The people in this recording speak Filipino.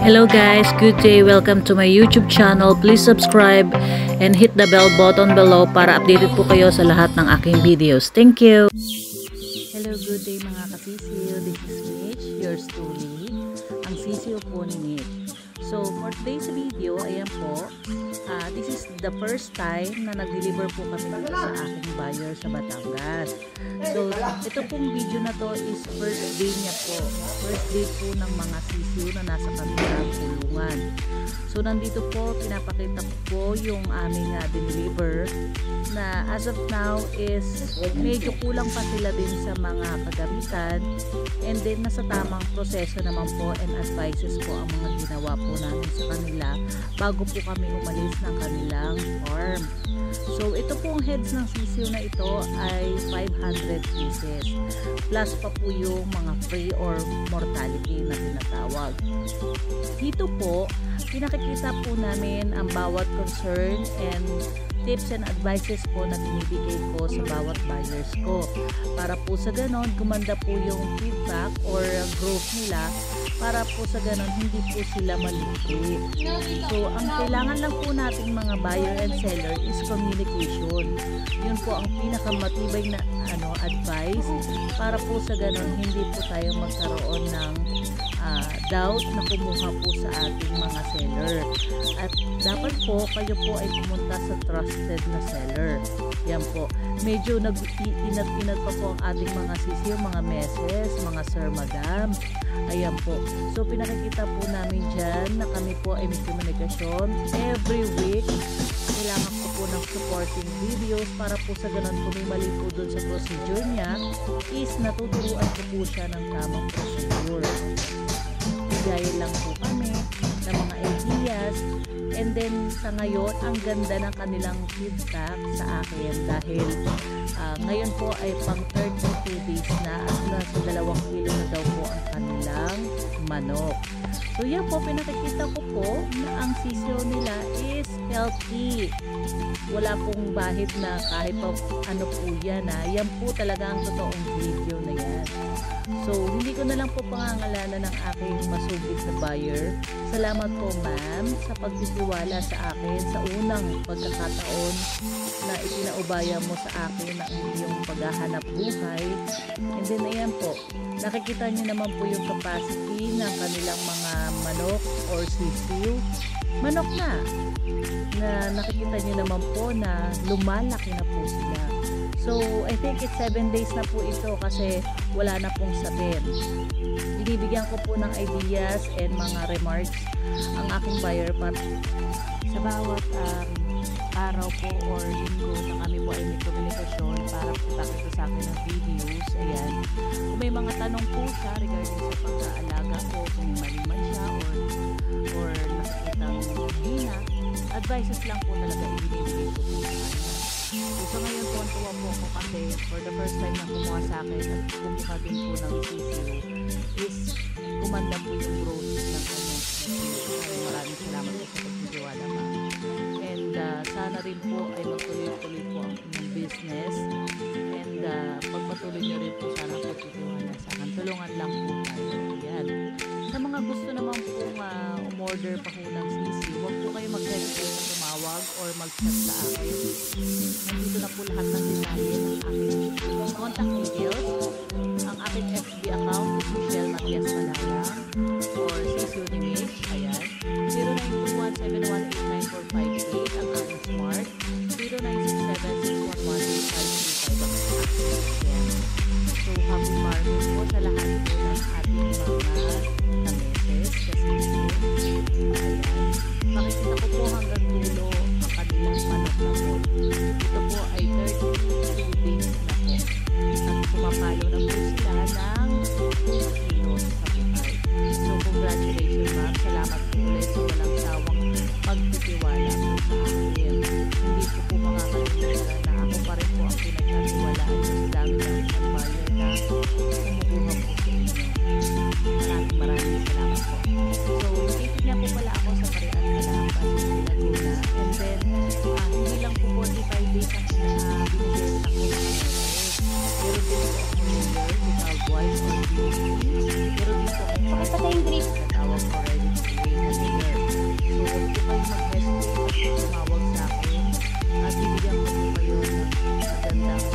Hello guys, good day. Welcome to my YouTube channel. Please subscribe and hit the bell button below para updated po kayo sa lahat ng aking videos. Thank you. Hello, good day mga kasisiyo. This is Mitch, yours truly, ang sisiyo po ni Mitch. So for today's video, ayan po, this is the first time na nag-deliver po kami dito sa aking buyer sa Batangas. So ito pong video na to is first day niya po. First day po ng mga sisiyo na nasa kanilang kulungan. So nandito po, pinapakita ko po yung aming deliver na as of now is medyo kulang pa sila din sa mga kagamitan, and then nasa tamang proseso naman po and advices po ang mga ginawa po namin sa kanila bago po kami umalis ng kanilang farm. So ito pong heads ng sisiyo na ito ay 500 pieces plus pa po yung mga free or mortality na tinatawag. Dito po pinakikita po namin ang bawat concern and tips and advices po na binibigay ko sa bawat buyers ko para po sa ganon gumanda po yung feedback or growth nila, para po sa ganon hindi po sila maliti. So ang kailangan lang po nating mga buyer and seller is communication. Yun po ang pinakamatibay na advice para po sa ganon hindi po tayo magkaroon ng doubt na kumuha po sa ating mga seller. At dapat po kayo po ay pumunta sa trusted na seller. Yan po. Medyo nag-inat-inat pa po ang ating mga sisiyo, mga meses, mga sir, madam. Ayan po. So pinakikita po namin dyan na kami po ay may komunikasyon every week. Kailangan ko po ng supporting videos para po sa ganun kung may mali po doon sa procedure niya is natuturuan ko po siya ng tamang procedure. Bigayan lang po kami ng mga ideas, and then sa ngayon ang ganda ng kanilang feedback sa akin dahil ngayon po ay pang 32 days na at nasa 2 kilo na daw po ang kanilang manok. So yan po, pinakikita ko po na ang sisiyo nila is healthy. Wala pong bahid na kahit pa ano po yan. Yan po talaga ang totoong video na yan. So hindi ko na lang po pangangalanan ng aking masugid na buyer. Salamat po ma'am sa pagtitiwala sa akin sa unang pagkakataon na itinaubaya mo sa akin ang iyong paghahanap buhay. And then ayan po, nakikita niyo naman po yung capacity ng kanilang mga manok or sisiyo. Manok na nakikita niyo naman po na lumalaki na po sila. So I think it's 7 days na po ito kasi wala na pong sabin. Binibigyan ko po ng ideas and mga remarks ang aking buyer para sa bawat araw po or linggo na kami po ay may komunikasyon para po ipakita sa akin ng videos. Ayan. Kung may mga tanong po siya regarding sa pag-aalaga ko, kung may mali man siya or nakikitang hina, advices lang po talaga ibinibigay ko po sa kanya. So ngayon po, tuwa po ako kasi for the first time na kumuha sa akin at kumuha din po ng sisiyo is kumanda po yung growth ng kanyang sisiyo. Maraming salamat po sa pagtitiwala ma'am. And sana rin po ay magtuloy-tuloy po ang inyong business, and pagpatuloy nyo rin po sana po titiwala sa akin. Tulungan lang po tayo. Ayan. Sa mga gusto naman pong umorder pa po ng sisiyo, huwag po kayo mag-hesitate na tumawag or mag-chat sa akin. Nandito na po lahat ng detalye ng aking contact details. Ang aking FB account is Michelle Matias Malalang or sisiyo ni Mitch. Ayan. 0921-718-9458 ang aking smart. 0967-611-535 ang aking ayan. So happy farming po sa lahat po ng ating mga kameses kasi ayan. Makikita ko po hanggang dulo ang kanilang manok na po. Ito po ay 32 days na po. At pumapalo na po sila ng 2 kilos sa buhay. So congratulations ma'am. Salamat po ulit sa walang sawang pagtitiwala po sa akin. Hindi po makakalimutan na ako pa rin po ang pinagkatiwalaan sa dami ng isang buyer na kumukuha po sa inyo. Maraming salamat po. So nakikita niya po pala ako sa Parian Kalang, Pasig, Laguna. And then hindi lang po 45 days ang binigay sa akin. Pero din po ako number without voice or video. Pero din po ako sa tawag for ready to wait. So, huwag po kayo mag-hesitate at tumawag sa akin at bibigyan ko po kayo ng magandang